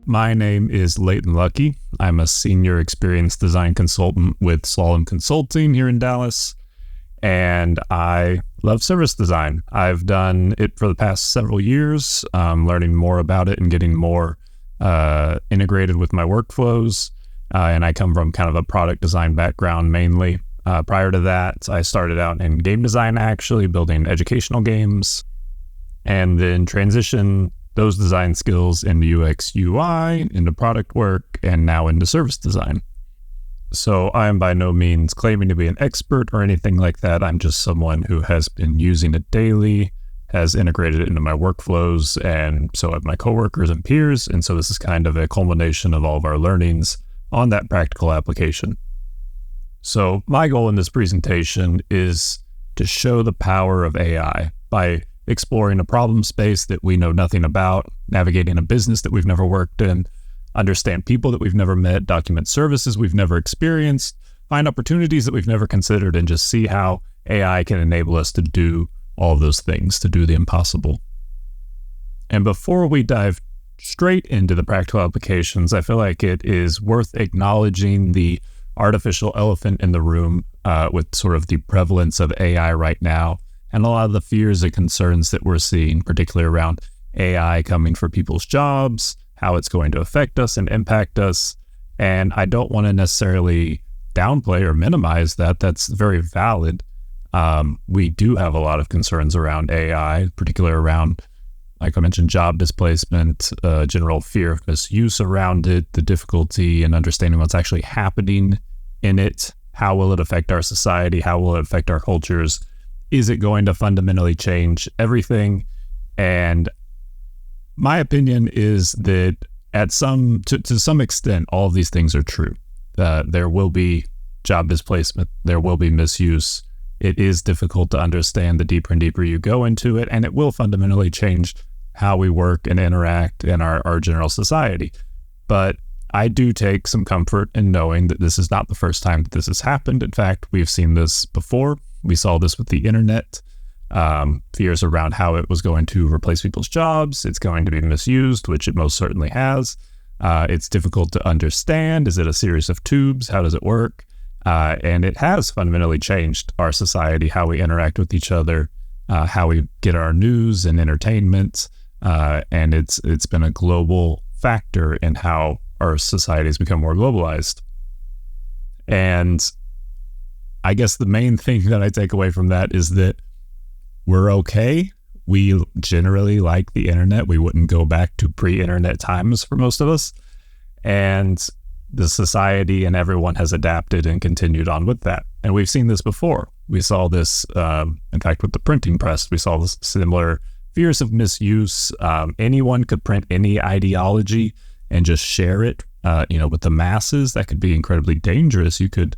My name is Leighton Luckey. I'm a senior experienced design consultant with Slalom Consulting here in Dallas, and I love service design. I've done it for the past several years, learning more about it and getting more integrated with my workflows. And I come from kind of a product design background mainly. Prior to that, I started out in game design, actually building educational games, and then transitioned those design skills into UX, UI, into product work, and now into service design. So I am by no means claiming to be an expert or anything like that. I'm just someone who has been using it daily, has integrated it into my workflows, and so have my coworkers and peers. And so this is kind of a culmination of all of our learnings on that practical application. So my goal in this presentation is to show the power of AI by exploring a problem space that we know nothing about, navigating a business that we've never worked in, understand people that we've never met, document services we've never experienced, find opportunities that we've never considered, and just see how AI can enable us to do all of those things, to do the impossible. And before we dive straight into the practical applications, I feel like it is worth acknowledging the artificial elephant in the room with sort of the prevalence of AI right now, and a lot of the fears and concerns that we're seeing, particularly around AI coming for people's jobs, how it's going to affect us and impact us. And I don't want to necessarily downplay or minimize that. That's very valid. We do have a lot of concerns around AI, particularly around, like I mentioned, job displacement, general fear of misuse around it, the difficulty in understanding what's actually happening in it. How will it affect our society? How will it affect our cultures? Is it going to fundamentally change everything? And my opinion is that to some extent, all of these things are true. There will be job displacement. There will be misuse. It is difficult to understand the deeper and deeper you go into it, and it will fundamentally change how we work and interact in our general society. But I do take some comfort in knowing that this is not the first time that this has happened. In fact, we've seen this before. We saw this with the internet, fears around how it was going to replace people's jobs. It's going to be misused, which it most certainly has. It's difficult to understand. Is it a series of tubes? How does it work? And it has fundamentally changed our society, how we interact with each other, how we get our news and entertainment. And it's been a global factor in how our societies become more globalized. And I guess the main thing that I take away from that is that we're okay. We generally like the internet. We wouldn't go back to pre-internet times for most of us. And the society and everyone has adapted and continued on with that. And we've seen this before. We saw this, in fact, with the printing press. We saw this similar fears of misuse. Anyone could print any ideology and just share it, with the masses. That could be incredibly dangerous. You could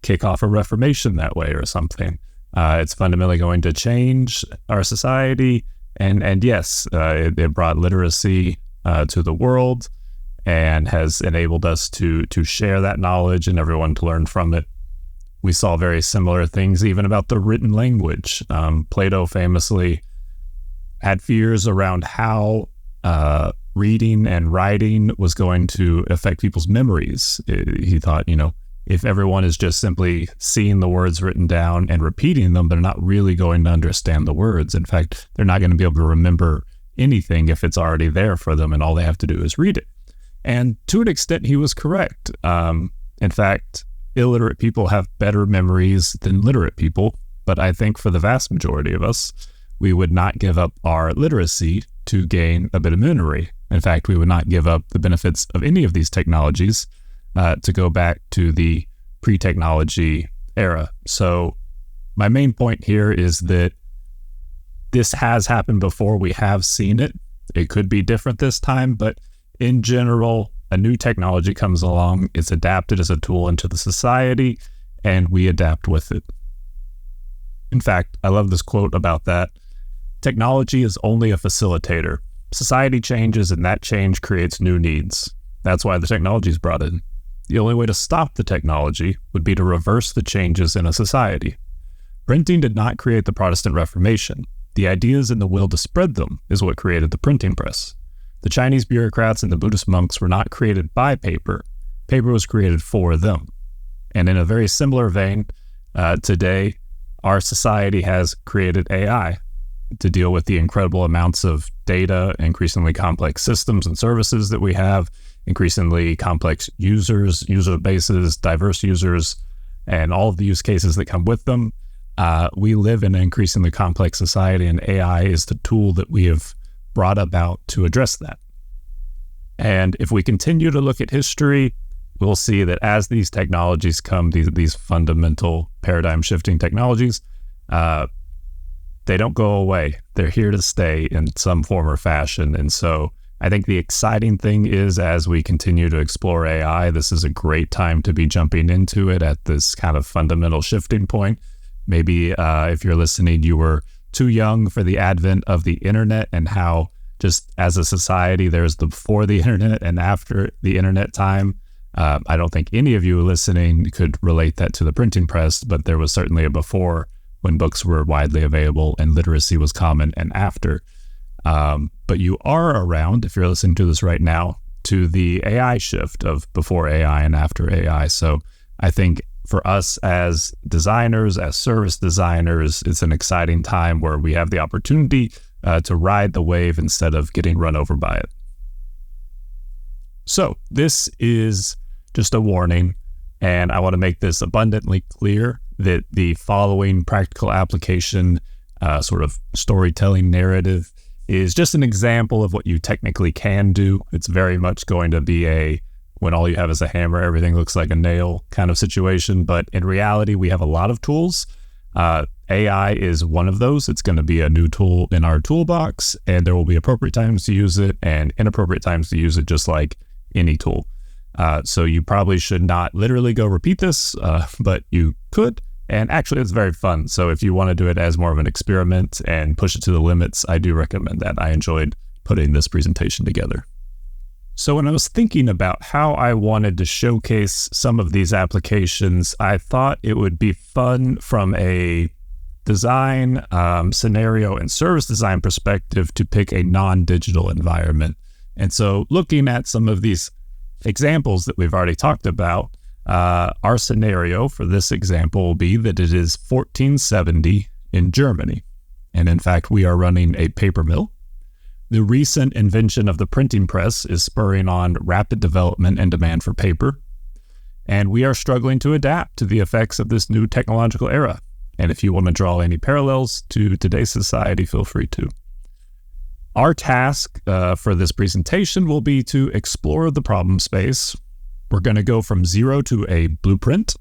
kick off a reformation that way or something. It's fundamentally going to change our society. And yes, it brought literacy to the world and has enabled us to share that knowledge and everyone to learn from it. We saw very similar things even about the written language. Plato famously had fears around how reading and writing was going to affect people's memories. He thought, if everyone is just simply seeing the words written down and repeating them, they're not really going to understand the words. In fact, they're not going to be able to remember anything if it's already there for them and all they have to do is read it. And to an extent, he was correct. In fact, illiterate people have better memories than literate people. But I think for the vast majority of us, we would not give up our literacy to gain a bit of memory. In fact, we would not give up the benefits of any of these technologies to go back to the pre-technology era. So my main point here is that this has happened before. We have seen it. It could be different this time, but in general, a new technology comes along, it's adapted as a tool into the society, and we adapt with it. In fact, I love this quote about that. Technology is only a facilitator. Society changes, and that change creates new needs. That's why the technology is brought in. The only way to stop the technology would be to reverse the changes in a society. Printing did not create the Protestant Reformation. The ideas and the will to spread them is what created the printing press. The Chinese bureaucrats and the Buddhist monks were not created by paper. Paper was created for them. And in a very similar vein, today, our society has created AI to deal with the incredible amounts of data, increasingly complex systems and services that we have, increasingly complex users, user bases, diverse users, and all of the use cases that come with them. We live in an increasingly complex society, and AI is the tool that we have brought about to address that. And if we continue to look at history, we'll see that as these technologies come, these fundamental paradigm-shifting technologies, they don't go away. They're here to stay in some form or fashion. And so I think the exciting thing is, as we continue to explore AI, this is a great time to be jumping into it at this kind of fundamental shifting point. Maybe if you're listening, you were too young for the advent of the internet, and how just as a society, there's the before the internet and after the internet time. I don't think any of you listening could relate that to the printing press, but there was certainly a before, when books were widely available and literacy was common, and after. But you are around, if you're listening to this right now, to the AI shift of before AI and after AI. So I think for us as designers, as service designers, it's an exciting time where we have the opportunity to ride the wave instead of getting run over by it. So this is just a warning, and I want to make this abundantly clear that the following practical application, sort of storytelling narrative, is just an example of what you technically can do. It's very much going to be a when all you have is a hammer, everything looks like a nail kind of situation. But in reality, we have a lot of tools. AI is one of those. It's going to be a new tool in our toolbox, and there will be appropriate times to use it and inappropriate times to use it, just like any tool. So you probably should not literally go repeat this, but you could. And actually, it's very fun. So if you want to do it as more of an experiment and push it to the limits, I do recommend that. I enjoyed putting this presentation together. So when I was thinking about how I wanted to showcase some of these applications, I thought it would be fun from a design, scenario, and service design perspective to pick a non-digital environment. And so looking at some of these examples that we've already talked about, our scenario for this example will be that it is 1470 in Germany. And in fact, we are running a paper mill. The recent invention of the printing press is spurring on rapid development and demand for paper. And we are struggling to adapt to the effects of this new technological era. And if you want to draw any parallels to today's society, feel free to. Our task for this presentation will be to explore the problem space. We're going to go from zero to a blueprint.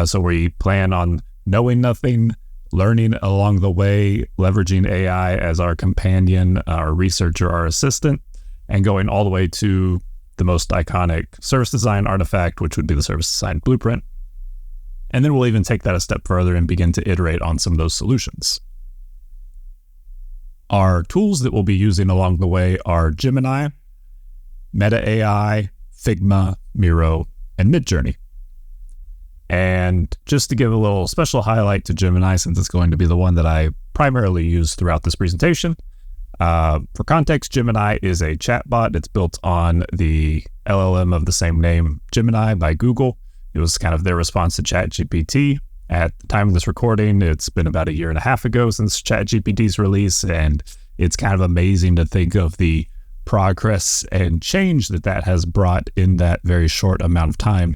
So we plan on knowing nothing, learning along the way, leveraging AI as our companion, our researcher, our assistant, and going all the way to the most iconic service design artifact, which would be the service design blueprint. And then we'll even take that a step further and begin to iterate on some of those solutions. Our tools that we'll be using along the way are Gemini, Meta AI, Figma, Miror, and Midjourney. And just to give a little special highlight to Gemini, since it's going to be the one that I primarily use throughout this presentation, for context, Gemini is a chatbot. It's built on the LLM of the same name, Gemini, by Google. It was kind of their response to ChatGPT. At the time of this recording, it's been about 1.5 years ago since ChatGPT's release, and it's kind of amazing to think of the progress and change that has brought in that very short amount of time.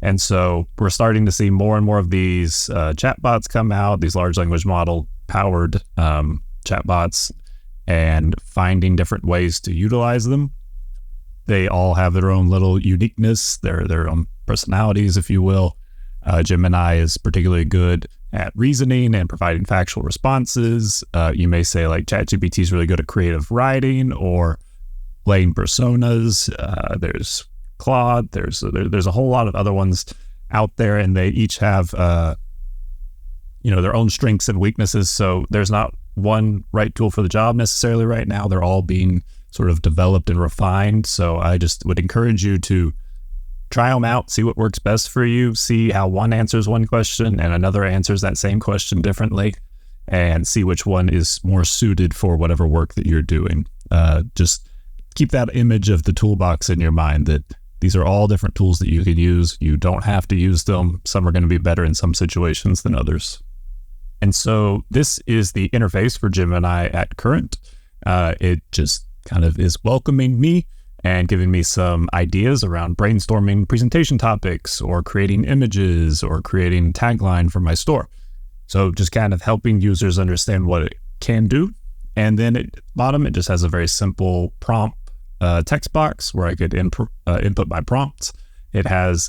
And so we're starting to see more and more of these chatbots come out, these large language model powered chatbots, and finding different ways to utilize them. They all have their own little uniqueness, their own personalities, if you will. Gemini is particularly good at reasoning and providing factual responses. You may say like ChatGPT is really good at creative writing or playing personas. There's Claude. There's a whole lot of other ones out there, and they each have their own strengths and weaknesses. So there's not one right tool for the job necessarily right now. They're all being sort of developed and refined. So I just would encourage you to try them out, see what works best for you, see how one answers one question and another answers that same question differently, and see which one is more suited for whatever work that you're doing. Just keep that image of the toolbox in your mind, that these are all different tools that you can use. You don't have to use them. Some are going to be better in some situations than others. And so this is the interface for Gemini at current. It just kind of is welcoming me and giving me some ideas around brainstorming presentation topics or creating images or creating tagline for my store. So just kind of helping users understand what it can do. And then at the bottom, it just has a very simple prompt text box where I could input my prompts. It has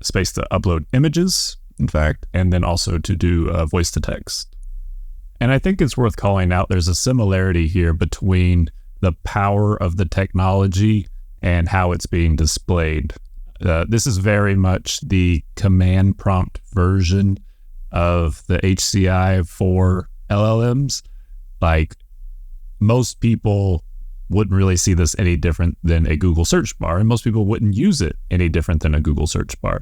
space to upload images, in fact, and then also to do voice to text. And I think it's worth calling out, there's a similarity here between the power of the technology and how it's being displayed. This is very much the command prompt version of the HCI for LLMs. Like, most people wouldn't really see this any different than a Google search bar, and most people wouldn't use it any different than a Google search bar.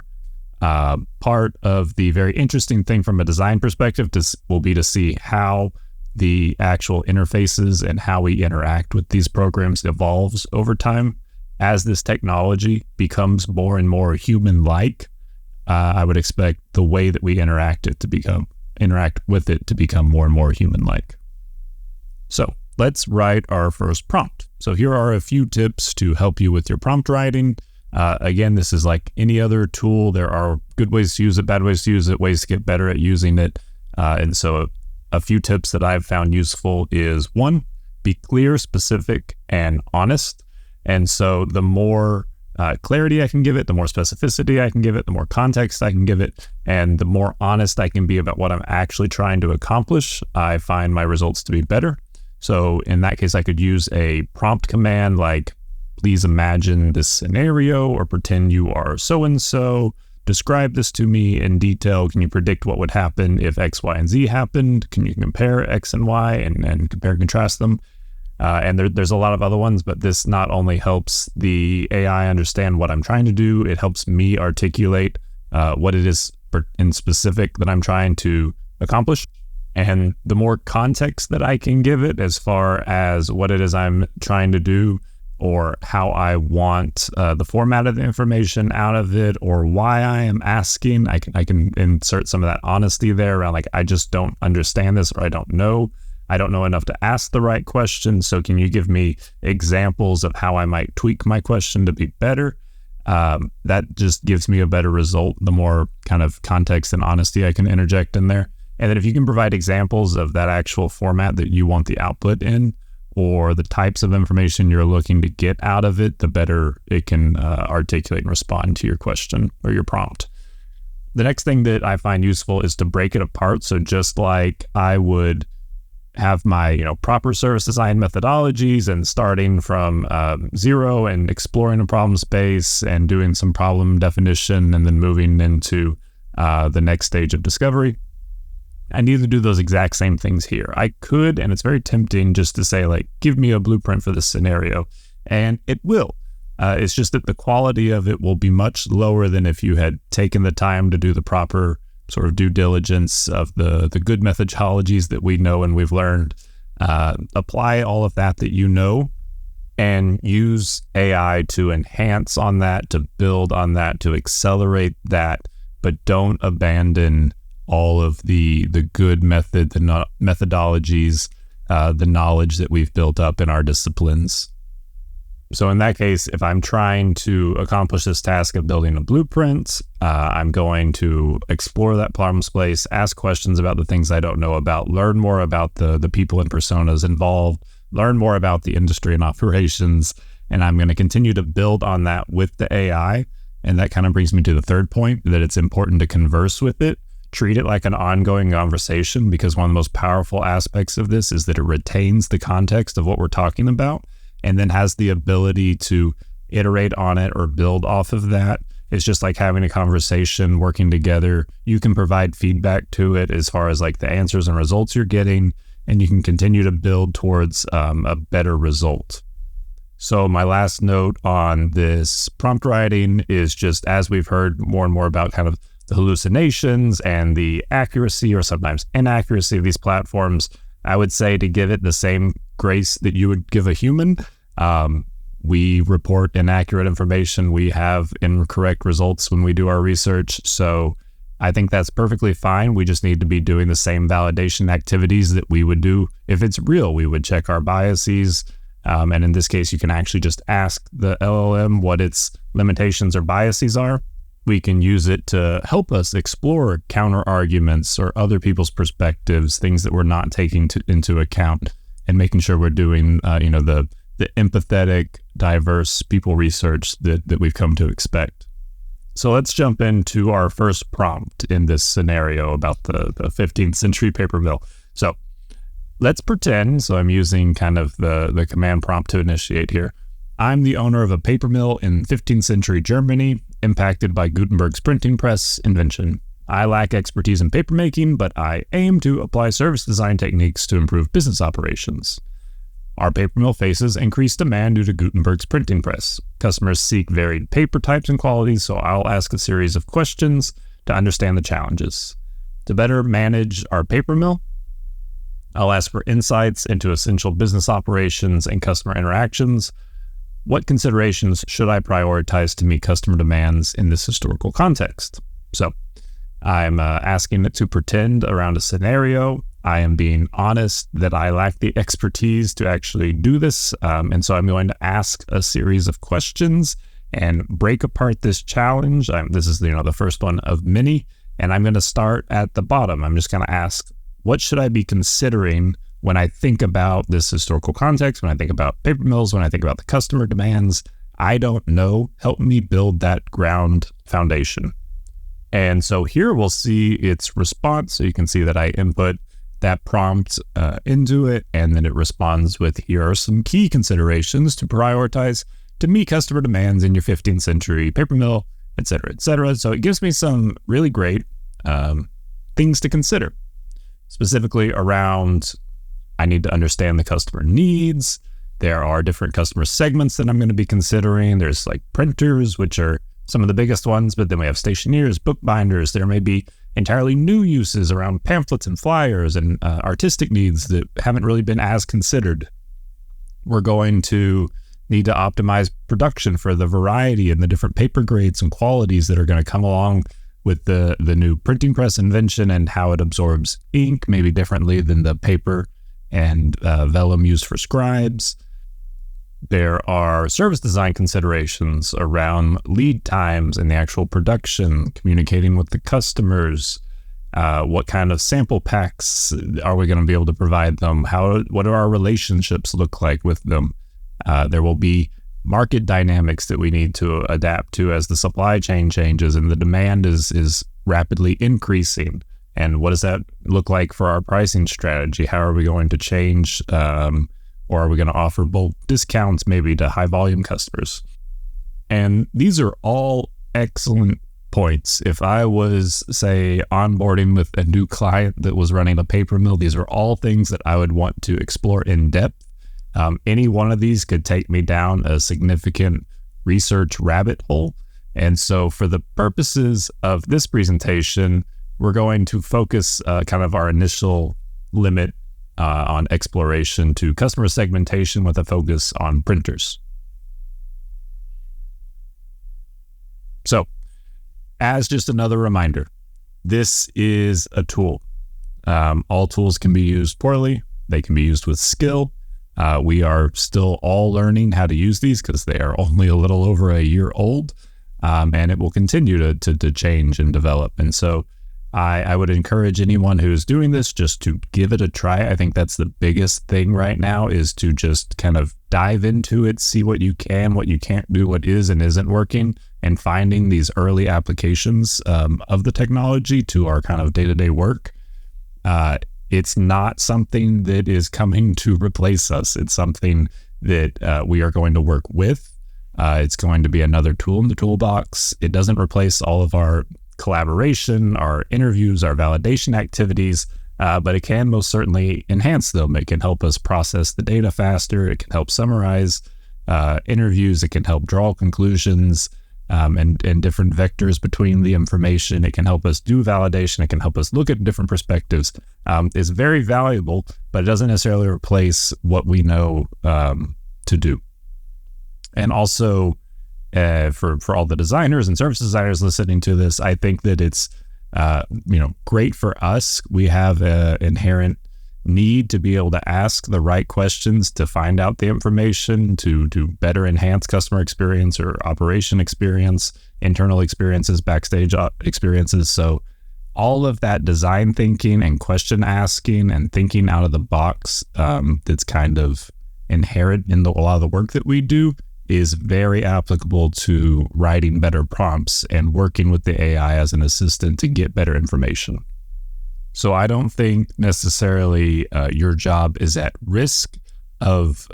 Part of the very interesting thing from a design perspective will be to see how the actual interfaces and how we interact with these programs evolves over time. As this technology becomes more and more human-like, I would expect the way that we interact with it to become more and more human-like. So let's write our first prompt. So here are a few tips to help you with your prompt writing. Again, this is like any other tool. There are good ways to use it, bad ways to use it, ways to get better at using it. And so a few tips that I've found useful is, one, be clear, specific, and honest. And so the more clarity I can give it, the more specificity I can give it, the more context I can give it, and the more honest I can be about what I'm actually trying to accomplish, I find my results to be better. So in that case, I could use a prompt command like, please imagine this scenario, or pretend you are so-and-so. Describe this to me in detail. Can you predict what would happen if X, Y, and Z happened? Can you compare X and Y and compare and contrast them? And there's a lot of other ones, but this not only helps the AI understand what I'm trying to do, it helps me articulate what it is in specific that I'm trying to accomplish. And the more context that I can give it as far as what it is I'm trying to do, or how I want the format of the information out of it, or why I am asking, I can insert some of that honesty there around, like, I just don't understand this, or I don't know enough to ask the right question. So can you give me examples of how I might tweak my question to be better? That just gives me a better result, the more kind of context and honesty I can interject in there. And then if you can provide examples of that actual format that you want the output in, or the types of information you're looking to get out of it, the better it can articulate and respond to your question or your prompt. The next thing that I find useful is to break it apart. So just like I would have my proper service design methodologies, and starting from zero and exploring a problem space and doing some problem definition, and then moving into the next stage of discovery, I need to do those exact same things here. I could, and it's very tempting just to say, like, give me a blueprint for this scenario, and it will. It's just that the quality of it will be much lower than if you had taken the time to do the proper sort of due diligence of the good methodologies that we know and we've learned. Apply all of that you know, and use AI to enhance on that, to build on that, to accelerate that, but don't abandon all of the good methodologies, the knowledge that we've built up in our disciplines. So in that case, if I'm trying to accomplish this task of building a blueprint, I'm going to explore that problem space, ask questions about the things I don't know about, learn more about the people and personas involved, learn more about the industry and operations, and I'm going to continue to build on that with the AI. And that kind of brings me to the third point, that it's important to converse with it. Treat it like an ongoing conversation, because one of the most powerful aspects of this is that it retains the context of what we're talking about, and then has the ability to iterate on it or build off of that. It's just like having a conversation, working together. You can provide feedback to it as far as like the answers and results you're getting, and you can continue to build towards a better result. So my last note on this prompt writing is just, as we've heard more and more about kind of the hallucinations and the accuracy or sometimes inaccuracy of these platforms, I would say to give it the same grace that you would give a human. We report inaccurate information. We have incorrect results when we do our research. So I think that's perfectly fine. We just need to be doing the same validation activities that we would do if it's real. We would check our biases. And in this case, you can actually just ask the LLM what its limitations or biases are. We can use it to help us explore counter arguments or other people's perspectives, things that we're not taking into account, and making sure we're doing, the empathetic, diverse people research that we've come to expect. So let's jump into our first prompt in this scenario about the 15th century paper mill. So let's pretend, so I'm using kind of the command prompt to initiate here. I'm the owner of a paper mill in 15th century Germany, impacted by Gutenberg's printing press invention. I lack expertise in papermaking, but I aim to apply service design techniques to improve business operations. Our paper mill faces increased demand due to Gutenberg's printing press. Customers seek varied paper types and qualities, so I'll ask a series of questions to understand the challenges. To better manage our paper mill, I'll ask for insights into essential business operations and customer interactions. What considerations should I prioritize to meet customer demands in this historical context? So I'm asking it to pretend around a scenario. I am being honest that I lack the expertise to actually do this. And so I'm going to ask a series of questions and break apart this challenge. This is the first one of many. And I'm going to start at the bottom. I'm just going to ask, what should I be considering when I think about this historical context, when I think about paper mills, when I think about the customer demands? I don't know. Help me build that ground foundation. And so here we'll see its response. So you can see that I input that prompt into it, and then it responds with, here are some key considerations to prioritize to meet customer demands in your 15th century paper mill, et cetera, et cetera. So it gives me some really great things to consider, specifically around, I need to understand the customer needs. There are different customer segments that I'm going to be considering. There's like printers, which are some of the biggest ones, but then we have stationeers, bookbinders. There may be entirely new uses around pamphlets and flyers and artistic needs that haven't really been as considered. We're going to need to optimize production for the variety and the different paper grades and qualities that are going to come along with the new printing press invention and how it absorbs ink, maybe differently than the paper and vellum used for scribes. There are service design considerations around lead times and the actual production, communicating with the customers. What kind of sample packs are we going to be able to provide them? What do our relationships look like with them? There will be market dynamics that we need to adapt to as the supply chain changes and the demand is rapidly increasing. And what does that look like for our pricing strategy? How are we going to change, or are we going to offer bulk discounts maybe to high volume customers? And these are all excellent points. If I was, say, onboarding with a new client that was running a paper mill, these are all things that I would want to explore in depth. Any one of these could take me down a significant research rabbit hole. And so for the purposes of this presentation, we're going to focus kind of our initial limit on exploration to customer segmentation with a focus on printers. So, as just another reminder, this is a tool. All tools can be used poorly. They can be used with skill. We are still all learning how to use these because they are only a little over a year old, and it will continue to change and develop. And so I would encourage anyone who's doing this just to give it a try. I think that's the biggest thing right now, is to just kind of dive into it, see what you can, what you can't do, what is and isn't working, and finding these early applications of the technology to our kind of day-to-day work. It's not something that is coming to replace us. It's something that we are going to work with. It's going to be another tool in the toolbox. It doesn't replace all of our collaboration, our interviews, our validation activities, but it can most certainly enhance them. It can help us process the data faster. It can help summarize interviews. It can help draw conclusions and different vectors between the information. It can help us do validation. It can help us look at different perspectives. It's very valuable, but it doesn't necessarily replace what we know to do. And also for all the designers and service designers listening to this, I think that it's great for us. We have an inherent need to be able to ask the right questions to find out the information to better enhance customer experience or operation experience, internal experiences, backstage experiences. So all of that design thinking and question asking and thinking out of the box that's kind of inherent in a lot of the work that we do is very applicable to writing better prompts and working with the AI as an assistant to get better information. So I don't think necessarily your job is at risk of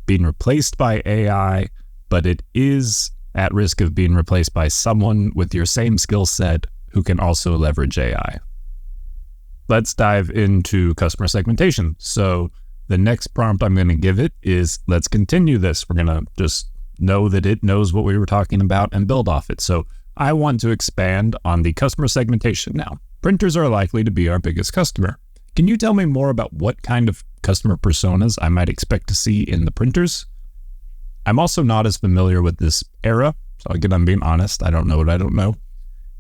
being replaced by AI, but it is at risk of being replaced by someone with your same skill set who can also leverage AI. Let's dive into customer segmentation. So the next prompt I'm going to give it is, let's continue this. We're going to just know that it knows what we were talking about and build off it. So I want to expand on the customer segmentation now. Printers are likely to be our biggest customer. Can you tell me more about what kind of customer personas I might expect to see in the printers? I'm also not as familiar with this era, so again, I'm being honest. I don't know what I don't know.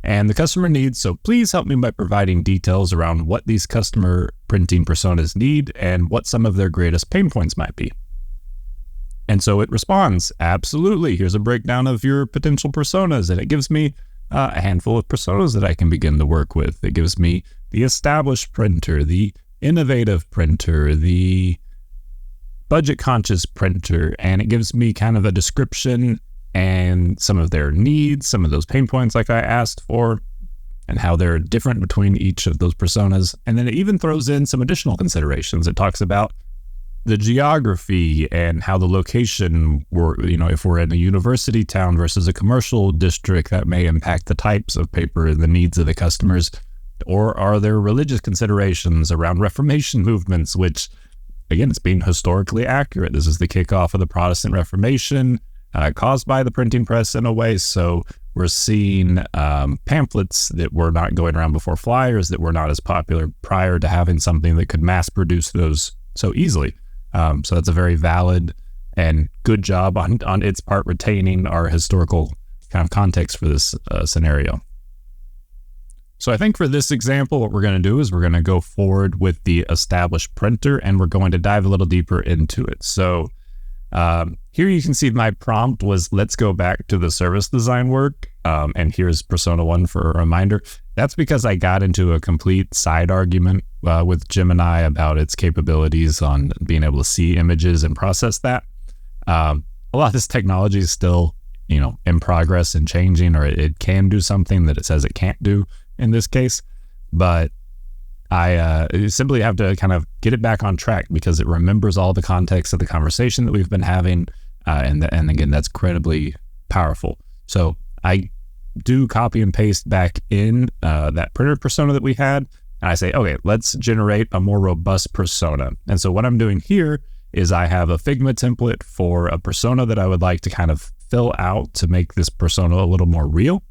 And the customer needs, so please help me by providing details around what these customer printing personas need and what some of their greatest pain points might be. And so it responds, absolutely, here's a breakdown of your potential personas, and it gives me a handful of personas that I can begin to work with. It gives me the established printer, the innovative printer, the budget-conscious printer, and it gives me kind of a description and some of their needs, some of those pain points like I asked for, and how they're different between each of those personas. And then it even throws in some additional considerations. It talks about the geography and how the location, if we're in a university town versus a commercial district, that may impact the types of paper and the needs of the customers. Or are there religious considerations around Reformation movements, which, again, it's being historically accurate. This is the kickoff of the Protestant Reformation, caused by the printing press in a way. So we're seeing pamphlets that were not going around before, flyers that were not as popular prior to having something that could mass produce those so easily. So that's a very valid and good job on its part retaining our historical kind of context for this scenario. So I think for this example, what we're going to do is we're going to go forward with the established printer, and we're going to dive a little deeper into it. So here you can see my prompt was, let's go back to the service design work. And here's persona 1 for a reminder. That's because I got into a complete side argument with Gemini about its capabilities on being able to see images and process that. A lot of this technology is still, in progress and changing, or it can do something that it says it can't do in this case. But I simply have to kind of get it back on track because it remembers all the context of the conversation that we've been having. And again, that's incredibly powerful. So I do copy and paste back in that printer persona that we had. And I say, okay, let's generate a more robust persona. And so what I'm doing here is I have a Figma template for a persona that I would like to kind of fill out to make this persona a little more real.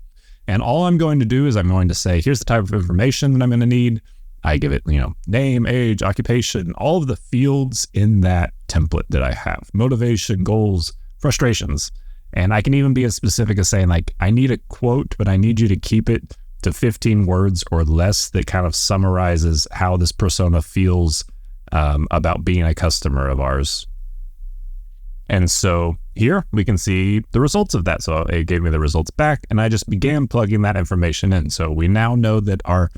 And all I'm going to do is I'm going to say, here's the type of information that I'm going to need. I give it, name, age, occupation, all of the fields in that template that I have, motivation, goals, frustrations. And I can even be as specific as saying, like, I need a quote, but I need you to keep it to 15 words or less that kind of summarizes how this persona feels about being a customer of ours. And so here we can see the results of that. So it gave me the results back, and I just began plugging that information in. So we now know that our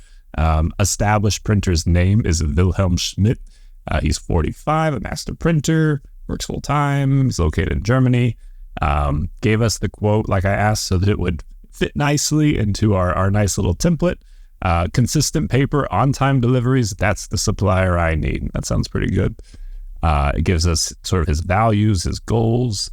established printer's name is Wilhelm Schmidt. He's 45, a master printer, works full time, he's located in Germany. Gave us the quote like I asked so that it would fit nicely into our nice little template. Consistent paper, on-time deliveries, that's the supplier I need. That sounds pretty good. It gives us sort of his values, his goals,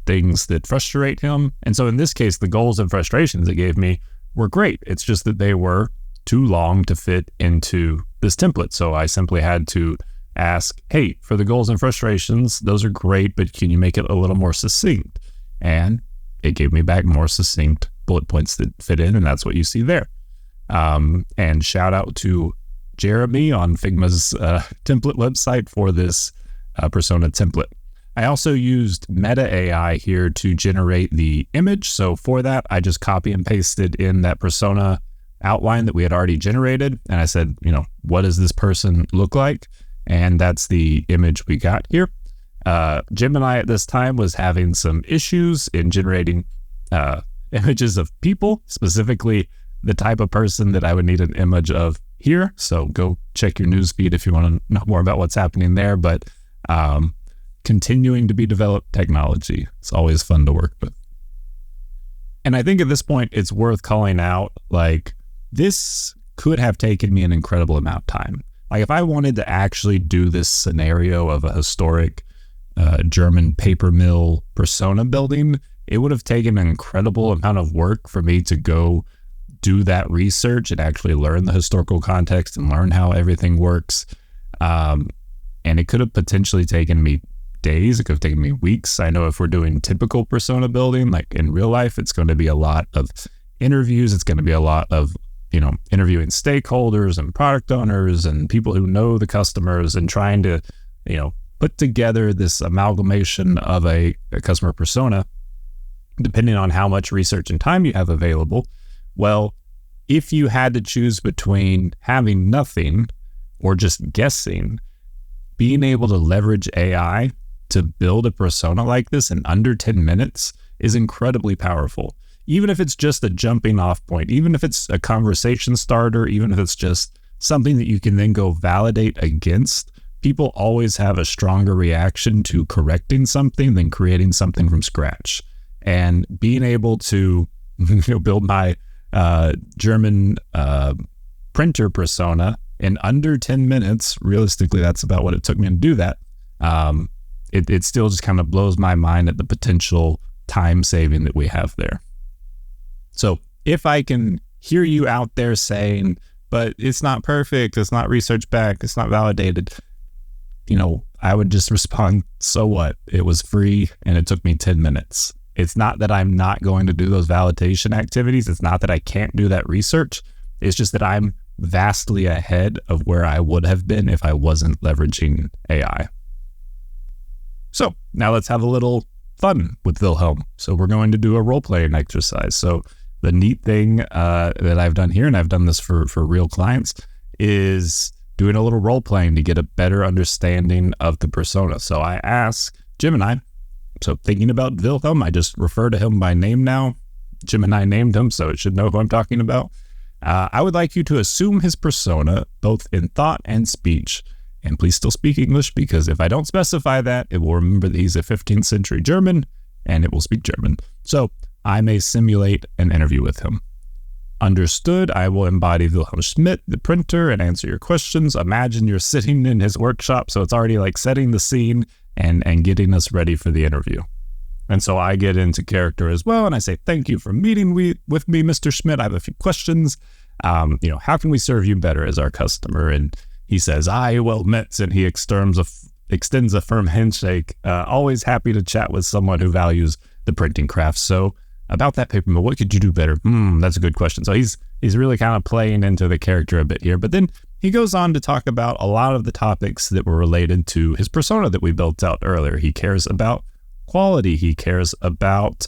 things that frustrate him. And so in this case, the goals and frustrations it gave me were great. It's just that they were too long to fit into this template. So I simply had to ask, hey, for the goals and frustrations, those are great, but can you make it a little more succinct? And it gave me back more succinct bullet points that fit in, and that's what you see there. And shout out to Jeremy on Figma's template website for this persona template. I also used Meta AI here to generate the image. So for that, I just copy and pasted in that persona outline that we had already generated. And I said, what does this person look like? And that's the image we got here. Gemini at this time was having some issues in generating images of people, specifically the type of person that I would need an image of here. So go check your newsfeed if you want to know more about what's happening there. But continuing to be developed technology. It's always fun to work with. And I think at this point, it's worth calling out, like, this could have taken me an incredible amount of time. Like, if I wanted to actually do this scenario of a historic German paper mill persona building, it would have taken an incredible amount of work for me to go do that research and actually learn the historical context and learn how everything works. And it could have potentially taken me days. It could have taken me weeks. I know if we're doing typical persona building, like in real life, it's going to be a lot of interviews. It's going to be a lot of, interviewing stakeholders and product owners and people who know the customers and trying to, put together this amalgamation of a customer persona, depending on how much research and time you have available. Well, if you had to choose between having nothing or just guessing, being able to leverage AI to build a persona like this in under 10 minutes is incredibly powerful. Even if it's just a jumping off point, even if it's a conversation starter, even if it's just something that you can then go validate against, people always have a stronger reaction to correcting something than creating something from scratch. And being able to build my German printer persona in under 10 minutes, realistically, that's about what it took me to do that. It still just kind of blows my mind at the potential time saving that we have there. So if I can hear you out there saying, but it's not perfect, it's not research backed, it's not validated, I would just respond, so what? It was free and it took me 10 minutes. It's not that I'm not going to do those validation activities. It's not that I can't do that research. It's just that I'm vastly ahead of where I would have been if I wasn't leveraging AI. So now let's have a little fun with Wilhelm. So we're going to do a role-playing exercise. So the neat thing that I've done here, and I've done this for real clients, is doing a little role-playing to get a better understanding of the persona. So I ask Gemini, so thinking about Wilhelm, I just refer to him by name now. Gemini named him, so it should know who I'm talking about. I would like you to assume his persona, both in thought and speech. And please still speak English, because if I don't specify that, it will remember that he's a 15th century German, and it will speak German. So I may simulate an interview with him. Understood, I will embody Wilhelm Schmidt, the printer, and answer your questions. Imagine you're sitting in his workshop, so it's already like setting the scene and getting us ready for the interview. And so I get into character as well, and I say, thank you for meeting with me, Mr. Schmidt. I have a few questions. How can we serve you better as our customer? And he says, well met, and he extends a firm handshake. Always happy to chat with someone who values the printing craft. So about that paper mill, what could you do better? That's a good question. So he's really kind of playing into the character a bit here. But then he goes on to talk about a lot of the topics that were related to his persona that we built out earlier. He cares about quality. He cares about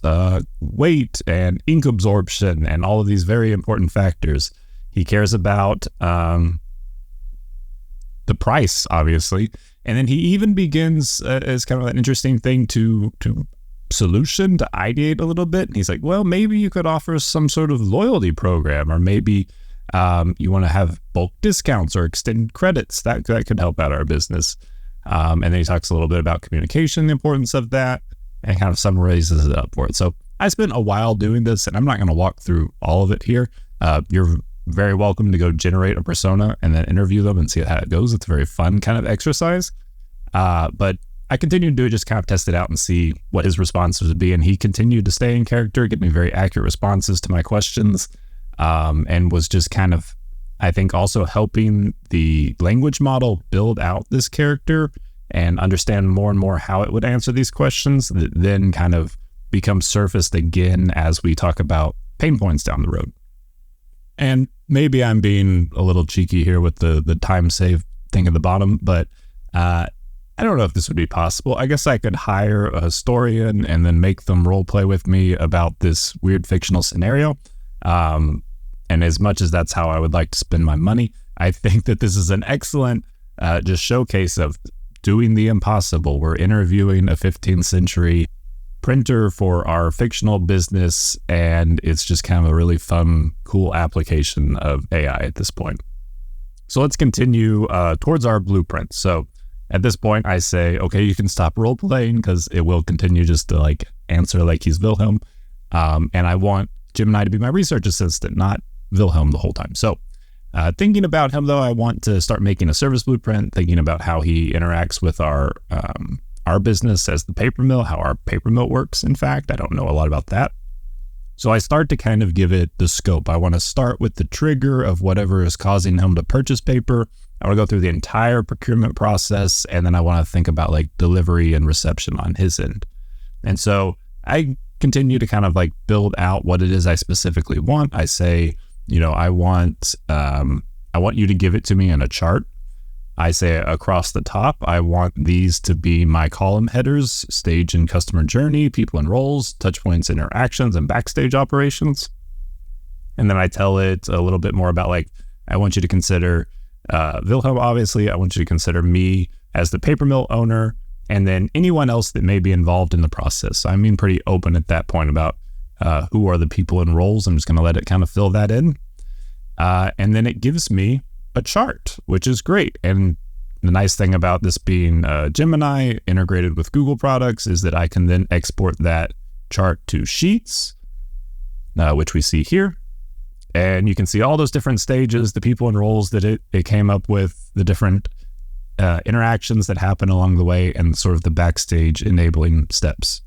weight and ink absorption and all of these very important factors. He cares about the price, obviously. And then he even begins as kind of an interesting thing to solution to ideate a little bit. And he's like, well, maybe you could offer some sort of loyalty program, or maybe you want to have bulk discounts or extended credits. That could help out our business. And then he talks a little bit about communication, the importance of that, and kind of summarizes it up for it. So I spent a while doing this, and I'm not going to walk through all of it here. You're very welcome to go generate a persona and then interview them and see how it goes. It's a very fun kind of exercise. But I continued to do it, just kind of test it out and see what his responses would be. And he continued to stay in character, give me very accurate responses to my questions, and was just kind of, I think, also helping the language model build out this character and understand more and more how it would answer these questions that then kind of become surfaced again as we talk about pain points down the road. And maybe I'm being a little cheeky here with the time save thing at the bottom, but I don't know if this would be possible. I guess I could hire a historian and then make them role play with me about this weird fictional scenario. And as much as that's how I would like to spend my money, I think that this is an excellent just showcase of doing the impossible. We're interviewing a 15th century printer for our fictional business, and it's just kind of a really fun, cool application of AI at this point. So let's continue towards our blueprint. So at this point, I say, okay, you can stop role playing because it will continue just to like answer like he's Wilhelm. And I want Gemini to be my research assistant, not Wilhelm the whole time. So thinking about him, though, I want to start making a service blueprint, thinking about how he interacts with our business as the paper mill, how our paper mill works. In fact, I don't know a lot about that. So I start to kind of give it the scope. I want to start with the trigger of whatever is causing him to purchase paper. I want to go through the entire procurement process, and then I want to think about like delivery and reception on his end. And so I continue to kind of like build out what it is I specifically want. I say, I want you to give it to me in a chart. I say across the top, I want these to be my column headers: stage and customer journey, people and roles, touch points, interactions, and backstage operations. And then I tell it a little bit more about like, I want you to consider Wilhelm, obviously. I want you to consider me as the paper mill owner, and then anyone else that may be involved in the process. So I'm being pretty open at that point about who are the people and roles. I'm just going to let it kind of fill that in. And then it gives me a chart, which is great. And the nice thing about this being Gemini integrated with Google products is that I can then export that chart to Sheets, which we see here. And you can see all those different stages, the people and roles that it came up with, the different interactions that happen along the way, and sort of the backstage enabling steps.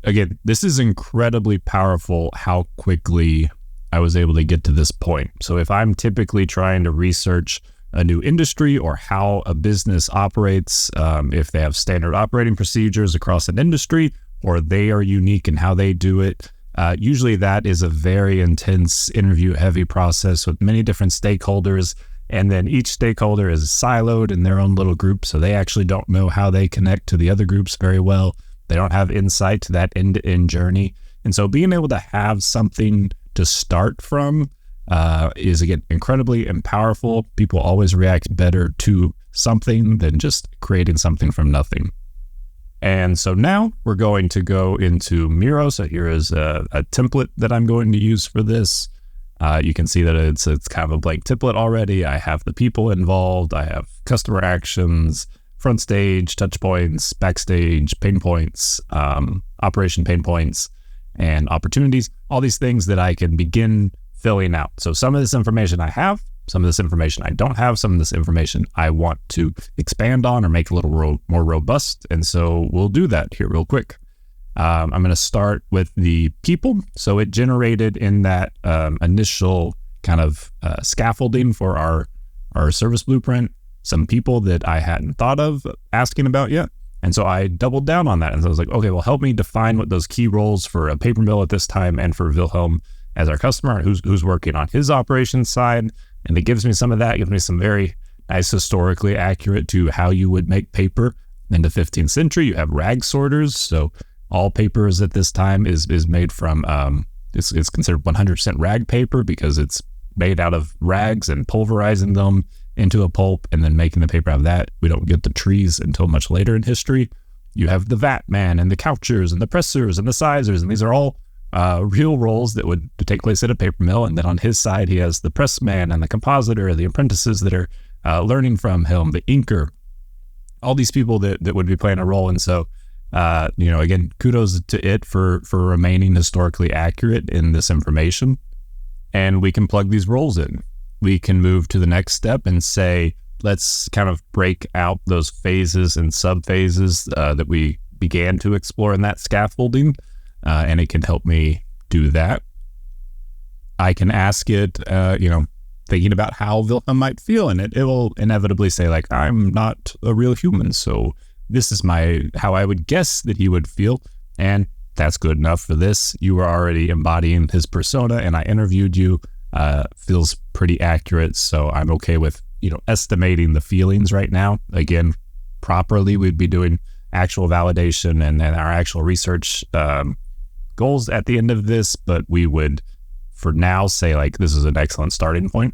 Again, this is incredibly powerful how quickly I was able to get to this point. So if I'm typically trying to research a new industry or how a business operates, if they have standard operating procedures across an industry, or they are unique in how they do it, usually that is a very intense interview-heavy process with many different stakeholders, and then each stakeholder is siloed in their own little group, so they actually don't know how they connect to the other groups very well. They don't have insight to that end-to-end journey. And so being able to have something to start from is, again, incredibly powerful. People always react better to something than just creating something from nothing. And so now we're going to go into Miror. So here is a template that I'm going to use for this. You can see that it's kind of a blank template already. I have the people involved. I have customer actions, front stage, touch points, backstage, pain points, operation pain points, and opportunities. All these things that I can begin filling out. So some of this information I have, some of this information I don't have, some of this information I want to expand on or make a little more robust. And so we'll do that here real quick. I'm going to start with the people. So it generated in that initial kind of scaffolding for our service blueprint some people that I hadn't thought of asking about yet. And so I doubled down on that. And so I was like, okay, well, help me define what those key roles for a paper mill at this time and for Wilhelm as our customer, who's working on his operations side. And it gives me some of that, gives me some very nice historically accurate to how you would make paper in the 15th century. You have rag sorters. So all papers at this time is made from, it's considered 100% rag paper because it's made out of rags and pulverizing them into a pulp and then making the paper out of that. We don't get the trees until much later in history. You have the vat man and the couchers and the pressers and the sizers, and these are all real roles that would take place at a paper mill. And then on his side, he has the press man and the compositor, the apprentices that are learning from him, the inker, all these people that would be playing a role. And so, again, kudos to it for remaining historically accurate in this information. And we can plug these roles in. We can move to the next step and say, let's kind of break out those phases and sub-phases that we began to explore in that scaffolding. And it can help me do that. I can ask it, thinking about how Wilhelm might feel, and it will inevitably say, like, I'm not a real human, so this is how I would guess that he would feel. And that's good enough for this. You were already embodying his persona, and I interviewed you. Feels pretty accurate, so I'm okay with estimating the feelings right now. Again, properly, we'd be doing actual validation and our actual research goals at the end of this, but we would, for now, say like, this is an excellent starting point.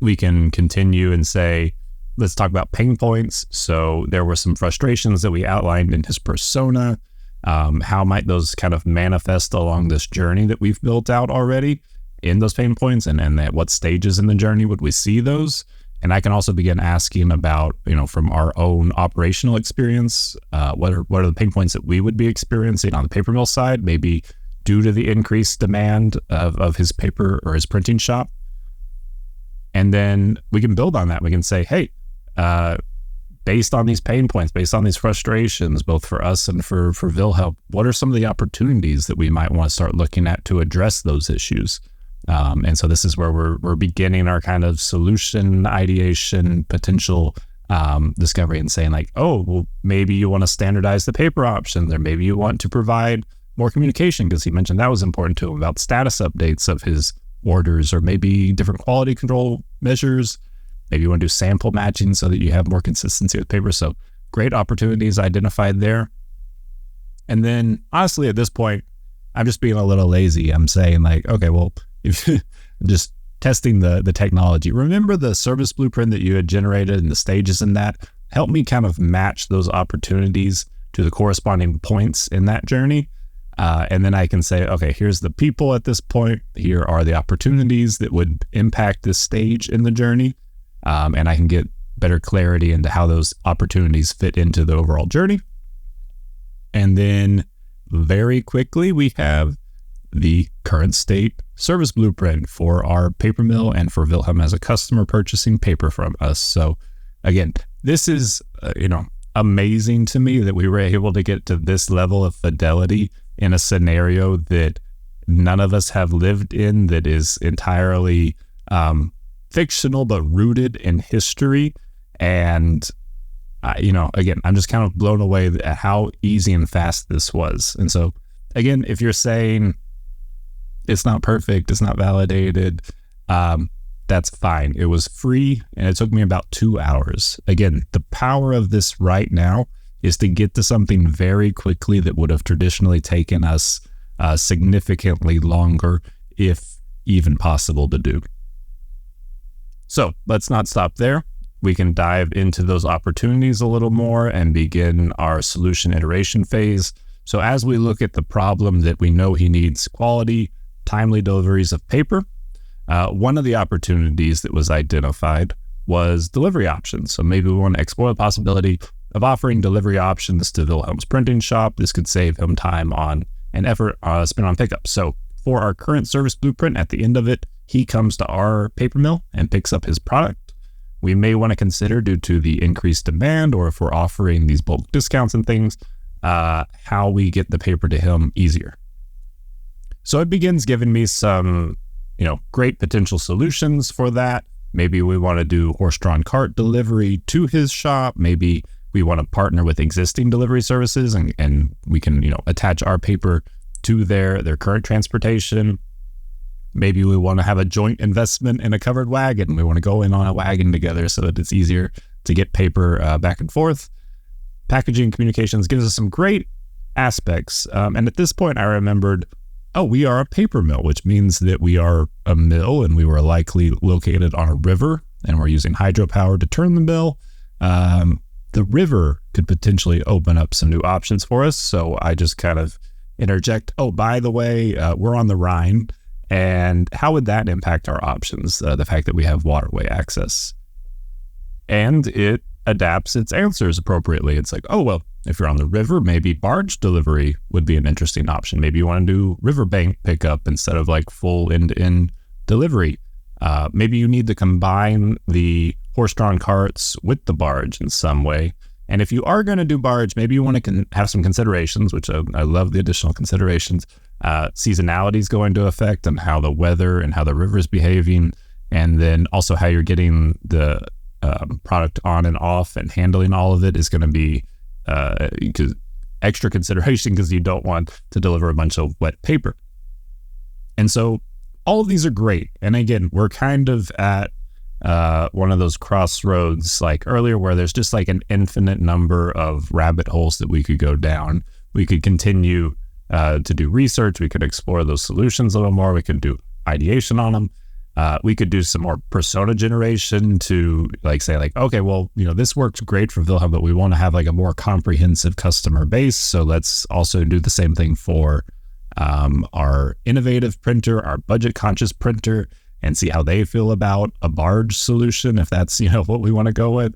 We can continue and say, let's talk about pain points. So there were some frustrations that we outlined in his persona. How might those kind of manifest along this journey that we've built out already in those pain points, and at what stages in the journey would we see those? And I can also begin asking about, from our own operational experience, what are the pain points that we would be experiencing on the paper mill side, maybe due to the increased demand of his paper or his printing shop. And then we can build on that. We can say, hey, based on these pain points, based on these frustrations, both for us and for Wilhelm, what are some of the opportunities that we might want to start looking at to address those issues? And so this is where we're beginning our kind of solution ideation, potential discovery, and saying like, oh, well, maybe you want to standardize the paper options, or maybe you want to provide more communication, because he mentioned that was important to him, about status updates of his orders, or maybe different quality control measures. Maybe you want to do sample matching so that you have more consistency with paper. So great opportunities identified there. And then honestly, at this point, I'm just being a little lazy. I'm saying like, okay, well, if just testing the technology. Remember the service blueprint that you had generated and the stages in that? Help me kind of match those opportunities to the corresponding points in that journey. And then I can say, okay, here's the people at this point. Here are the opportunities that would impact this stage in the journey. And I can get better clarity into how those opportunities fit into the overall journey. And then very quickly, we have the current state service blueprint for our paper mill and for Wilhelm as a customer purchasing paper from us. So again, this is, amazing to me that we were able to get to this level of fidelity in a scenario that none of us have lived in, that is entirely fictional, but rooted in history. And, again, I'm just kind of blown away at how easy and fast this was. And so, again, if you're saying it's not perfect, it's not validated, that's fine. It was free, and it took me about 2 hours. Again, the power of this right now is to get to something very quickly that would have traditionally taken us significantly longer, if even possible, to do. So let's not stop there. We can dive into those opportunities a little more and begin our solution iteration phase. So as we look at the problem that we know he needs quality, timely deliveries of paper, one of the opportunities that was identified was delivery options. So maybe we want to explore the possibility of offering delivery options to Wilhelm's printing shop. This could save him time on and effort spent on pickup. So for our current service blueprint, at the end of it, he comes to our paper mill and picks up his product. We may want to consider, due to the increased demand, or if we're offering these bulk discounts and things, how we get the paper to him easier. So it begins giving me some, great potential solutions for that. Maybe we want to do horse-drawn cart delivery to his shop. Maybe we want to partner with existing delivery services and we can, attach our paper to their current transportation. Maybe we want to have a joint investment in a covered wagon. We want to go in on a wagon together so that it's easier to get paper back and forth. Packaging communications gives us some great aspects. And at this point, I remembered, we are a paper mill, which means that we are a mill and we were likely located on a river and we're using hydropower to turn the mill. The river could potentially open up some new options for us. So I just kind of interject, by the way, we're on the Rhine. And how would that impact our options, the fact that we have waterway access? And it adapts its answers appropriately. It's like, if you're on the river, maybe barge delivery would be an interesting option. Maybe you want to do riverbank pickup instead of like full end-to-end delivery. Maybe you need to combine the horse-drawn carts with the barge in some way. And if you are going to do barge, maybe you want to have some considerations, which I love the additional considerations. Seasonality is going to affect and how the weather and how the river is behaving, and then also how you're getting the product on and off and handling all of it is going to be extra consideration, because you don't want to deliver a bunch of wet paper. And so all of these are great. And again, we're kind of at one of those crossroads like earlier where there's just like an infinite number of rabbit holes that we could go down. We could continue to do research. We could explore those solutions a little more. We could do ideation on them. We could do some more persona generation to like say like, okay, well, this works great for Wilhelm, but we want to have like a more comprehensive customer base. So let's also do the same thing for our innovative printer, our budget conscious printer, and see how they feel about a barge solution, if that's, what we want to go with.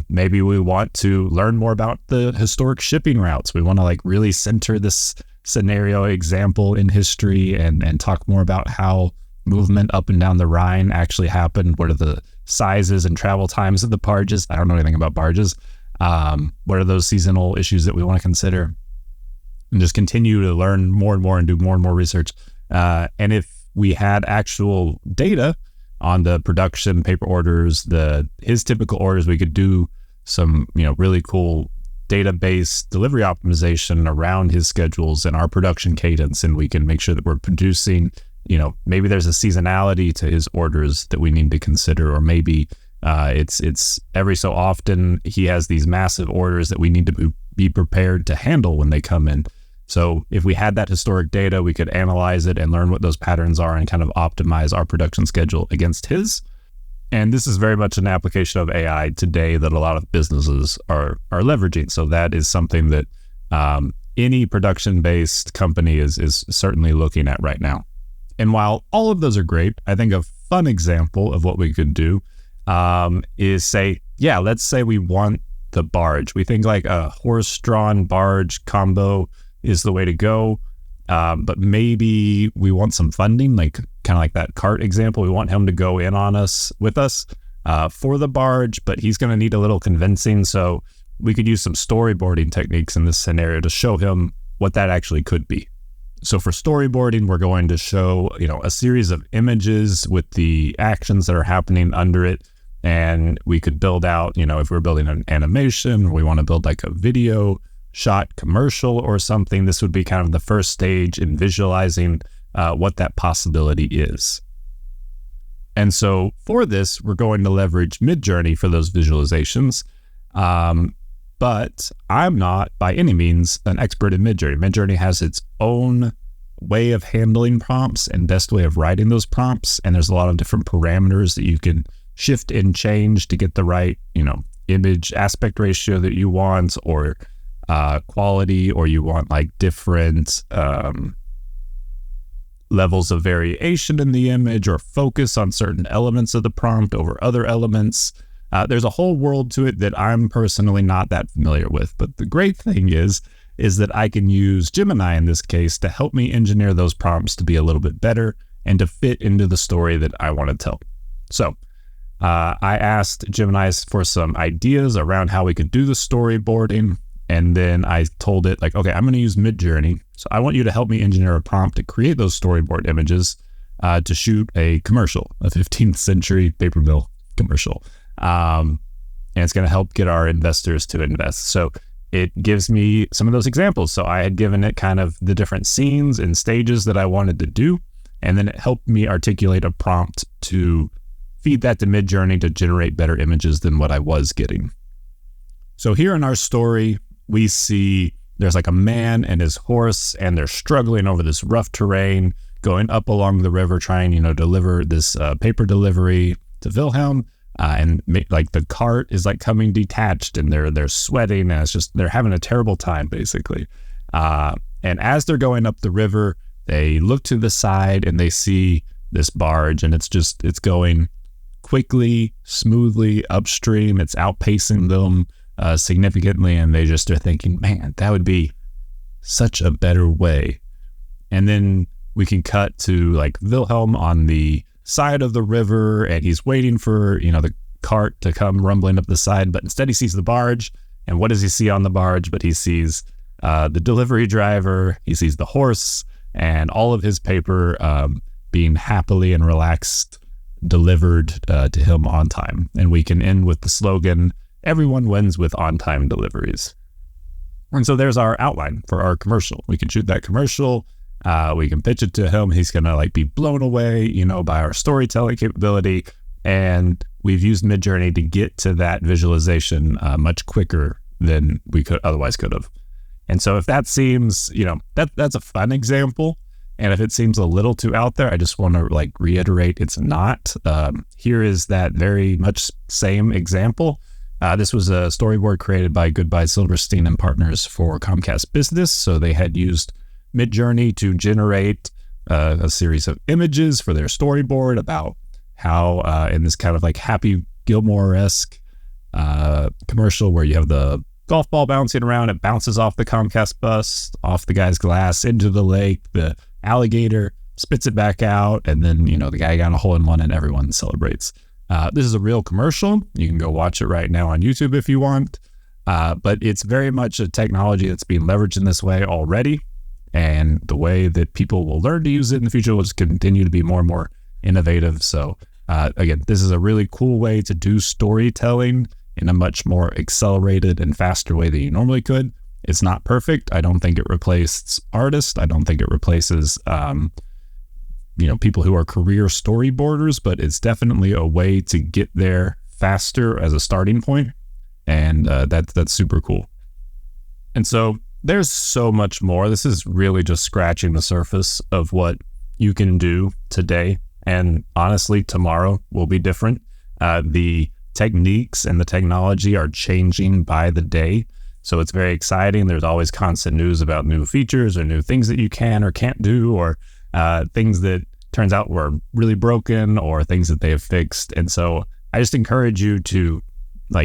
Maybe we want to learn more about the historic shipping routes. We want to like really center this scenario example in history and talk more about how movement up and down the Rhine actually happened. What are the sizes and travel times of the barges? I don't know anything about barges. What are those seasonal issues that we want to consider? And just continue to learn more and more and do more and more research. And if we had actual data on the production paper orders, his typical orders, we could do some, really cool database delivery optimization around his schedules and our production cadence. And we can make sure that we're producing, maybe there's a seasonality to his orders that we need to consider, or maybe it's every so often he has these massive orders that we need to be prepared to handle when they come in. So if we had that historic data, we could analyze it and learn what those patterns are and kind of optimize our production schedule against his. And this is very much an application of AI today that a lot of businesses are leveraging. So that is something that any production-based company is certainly looking at right now. And while all of those are great, I think a fun example of what we could do is say, let's say we want the barge. We think like a horse-drawn barge combo is the way to go. But maybe we want some funding, like kind of like that cart example. We want him to go in on us with us for the barge, but he's going to need a little convincing. So we could use some storyboarding techniques in this scenario to show him what that actually could be. So for storyboarding, we're going to show, a series of images with the actions that are happening under it. And we could build out, if we're building an animation, or we want to build like a video shot commercial or something, this would be kind of the first stage in visualizing what that possibility is. And so for this, we're going to leverage Midjourney for those visualizations. But I'm not by any means an expert in Midjourney. Midjourney has its own way of handling prompts and best way of writing those prompts. And there's a lot of different parameters that you can shift and change to get the right, image aspect ratio that you want, or quality, or you want like different levels of variation in the image, or focus on certain elements of the prompt over other elements. There's a whole world to it that I'm personally not that familiar with. But the great thing is that I can use Gemini in this case to help me engineer those prompts to be a little bit better and to fit into the story that I want to tell. So I asked Gemini for some ideas around how we could do the storyboarding. And then I told it like, okay, I'm going to use Midjourney. So I want you to help me engineer a prompt to create those storyboard images to shoot a commercial, a 15th century paper mill commercial. And it's going to help get our investors to invest. So it gives me some of those examples. So I had given it kind of the different scenes and stages that I wanted to do. And then it helped me articulate a prompt to feed that to Midjourney to generate better images than what I was getting. So here in our story, we see there's like a man and his horse, and they're struggling over this rough terrain, going up along the river, trying, deliver this paper delivery to Wilhelm. And like the cart is like coming detached, and they're sweating, and it's just, they're having a terrible time basically. And as they're going up the river, they look to the side and they see this barge, and it's going quickly, smoothly upstream. It's outpacing them significantly, and they just are thinking, man, that would be such a better way. And then we can cut to like Wilhelm on the side of the river, and he's waiting for the cart to come rumbling up the side, but instead he sees the barge. And what does he see on the barge? But he sees the delivery driver, he sees the horse, and all of his paper being happily and relaxed delivered to him on time. And we can end with the slogan, "Everyone wins with on-time deliveries." And so there's our outline for our commercial. We can shoot that commercial. We can pitch it to him. He's going to like be blown away, by our storytelling capability. And we've used Midjourney to get to that visualization much quicker than we could have. And so if that seems, that's a fun example. And if it seems a little too out there, I just want to reiterate it's not. Here is that very much same example. This was a storyboard created by Goodbye Silverstein and Partners for Comcast Business. So they had used Midjourney to generate a series of images for their storyboard about how in this kind of Happy Gilmore-esque commercial where you have the golf ball bouncing around, it bounces off the Comcast bus, off the guy's glass, into the lake, the alligator spits it back out, and then, the guy got a hole-in-one and everyone celebrates. This is a real commercial. You can go watch it right now on YouTube if you want. But it's very much a technology that's being leveraged in this way already. And the way that people will learn to use it in the future will just continue to be more and more innovative. So again, this is a really cool way to do storytelling in a much more accelerated and faster way than you normally could. It's not perfect. I don't think it replaces artists. I don't think it replaces people who are career storyboarders, but it's definitely a way to get there faster as a starting point. And that's super cool. And so there's so much more. This is really just scratching the surface of what you can do today. And honestly, tomorrow will be different. The techniques and the technology are changing by the day. So it's very exciting. There's always constant news about new features or new things that you can or can't do, or things that turns out were really broken, or things that they have fixed. And so I just encourage you to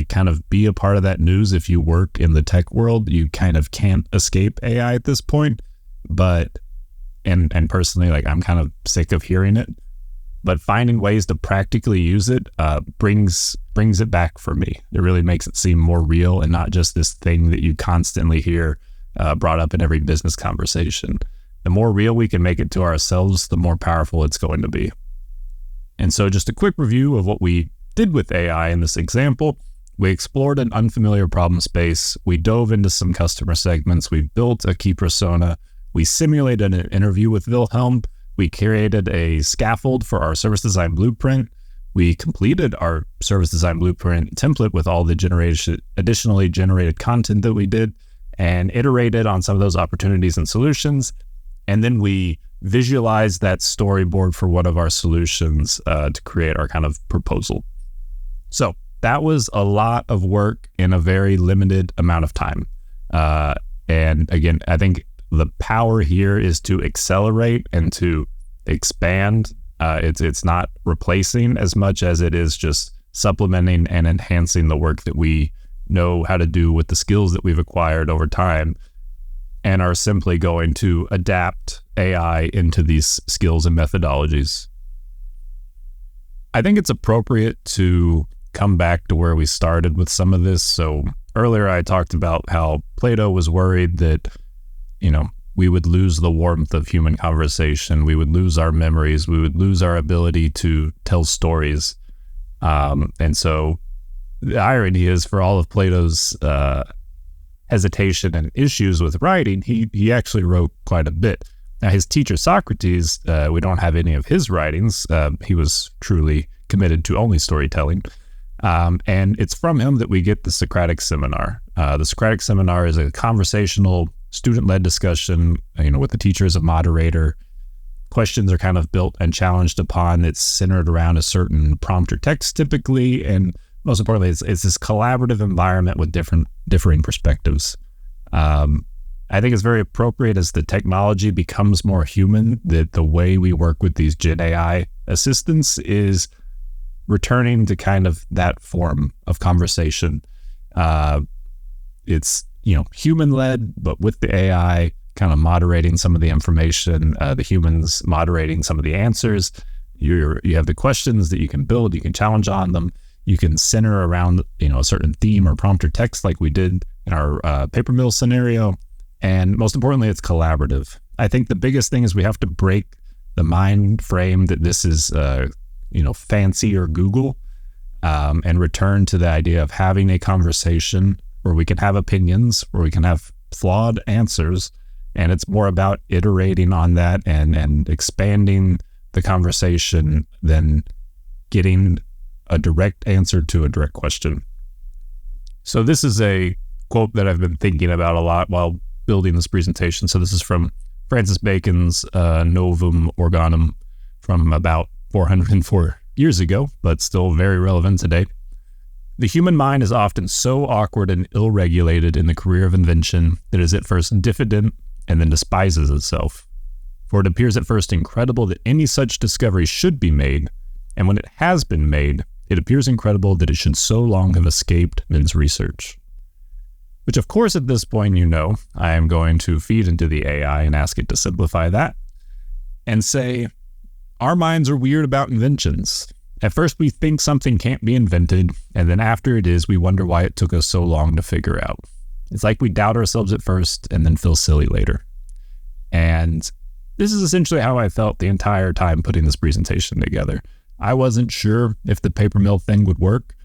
kind of be a part of that news. If you work in the tech world, you kind of can't escape AI at this point. But, and personally, I'm kind of sick of hearing it, but finding ways to practically use it brings it back for me. It really makes it seem more real and not just this thing that you constantly hear brought up in every business conversation. The more real we can make it to ourselves, the more powerful it's going to be. And so just a quick review of what we did with AI in this example. We explored an unfamiliar problem space. We dove into some customer segments. We built a key persona. We simulated an interview with Wilhelm. We created a scaffold for our service design blueprint. We completed our service design blueprint template with all the additionally generated content that we did, and iterated on some of those opportunities and solutions. And then we visualized that storyboard for one of our solutions to create our kind of proposal. So that was a lot of work in a very limited amount of time. And again, I think the power here is to accelerate and to expand. It's not replacing as much as it is just supplementing and enhancing the work that we know how to do with the skills that we've acquired over time, and are simply going to adapt AI into these skills and methodologies. I think it's appropriate to come back to where we started with some of this. So earlier I talked about how Plato was worried that, we would lose the warmth of human conversation. We would lose our memories. We would lose our ability to tell stories. And so the irony is, for all of Plato's hesitation and issues with writing, he actually wrote quite a bit. Now, his teacher Socrates, we don't have any of his writings. He was truly committed to only storytelling. And it's from him that we get the Socratic Seminar. The Socratic Seminar is a conversational, student-led discussion, with the teacher as a moderator. Questions are kind of built and challenged upon. It's centered around a certain prompt or text typically, and most importantly, it's this collaborative environment with differing perspectives. I think it's very appropriate as the technology becomes more human, that the way we work with these GenAI assistants is returning to kind of that form of conversation. It's human-led, but with the AI kind of moderating some of the information, the humans moderating some of the answers. You have the questions that you can build, you can challenge on them, you can center around a certain theme or prompt or text like we did in our paper mill scenario. And most importantly, it's collaborative. I think the biggest thing is we have to break the mind frame that this is fancy or Google, and return to the idea of having a conversation where we can have opinions, where we can have flawed answers, and it's more about iterating on that and expanding the conversation than getting a direct answer to a direct question. So this is a quote that I've been thinking about a lot while building this presentation. So this is from Francis Bacon's Novum Organum from about 404 years ago, but still very relevant today. The human mind is often so awkward and ill-regulated in the career of invention that it is at first diffident and then despises itself. For it appears at first incredible that any such discovery should be made, and when it has been made, it appears incredible that it should so long have escaped men's research. Which, of course, at this point, I am going to feed into the AI and ask it to simplify that and say, our minds are weird about inventions. At first, we think something can't be invented, and then after it is, we wonder why it took us so long to figure out. It's like we doubt ourselves at first and then feel silly later. And this is essentially how I felt the entire time putting this presentation together. I wasn't sure if the paper mill thing would work.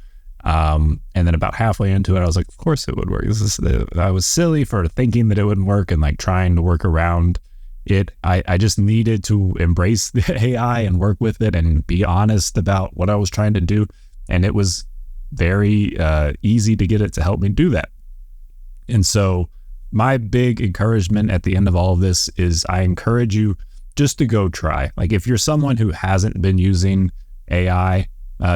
And then about halfway into it, I was like, of course it would work. I was silly for thinking that it wouldn't work and like trying to work around it. I just needed to embrace the AI and work with it and be honest about what I was trying to do. And it was very easy to get it to help me do that. And so my big encouragement at the end of all of this is I encourage you just to go try. Like if you're someone who hasn't been using AI,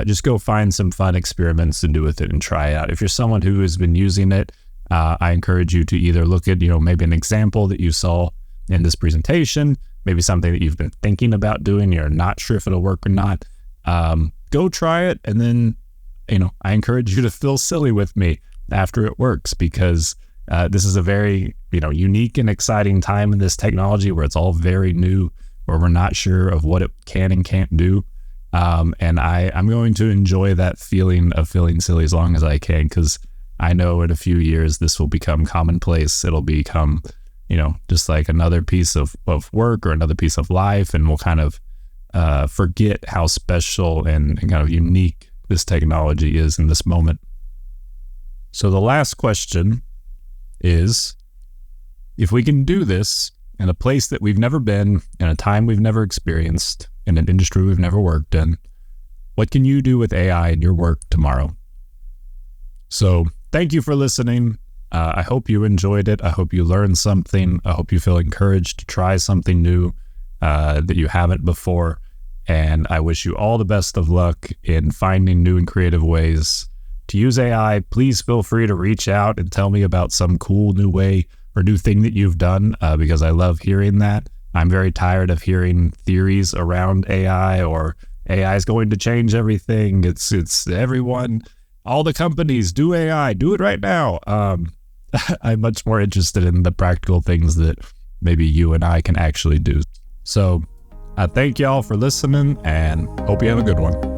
just go find some fun experiments to do with it and try it out. If you're someone who has been using it, I encourage you to either look at, maybe an example that you saw in this presentation, maybe something that you've been thinking about doing, you're not sure if it'll work or not. Go try it. And then, I encourage you to feel silly with me after it works, because this is a very, unique and exciting time in this technology where it's all very new, where we're not sure of what it can and can't do. And I'm going to enjoy that feeling of feeling silly as long as I can, because I know in a few years this will become commonplace. It'll become, just like another piece of work or another piece of life, and we'll kind of forget how special and kind of unique this technology is in this moment. So the last question is, if we can do this in a place that we've never been, in a time we've never experienced, in an industry we've never worked in, what can you do with AI in your work tomorrow? So thank you for listening. I hope you enjoyed it. I hope you learned something. I hope you feel encouraged to try something new that you haven't before. And I wish you all the best of luck in finding new and creative ways to use AI. Please feel free to reach out and tell me about some cool new way or new thing that you've done, because I love hearing that. I'm very tired of hearing theories around AI or AI is going to change everything. It's everyone, all the companies do AI, do it right now. I'm much more interested in the practical things that maybe you and I can actually do. So I thank y'all for listening and hope you have a good one.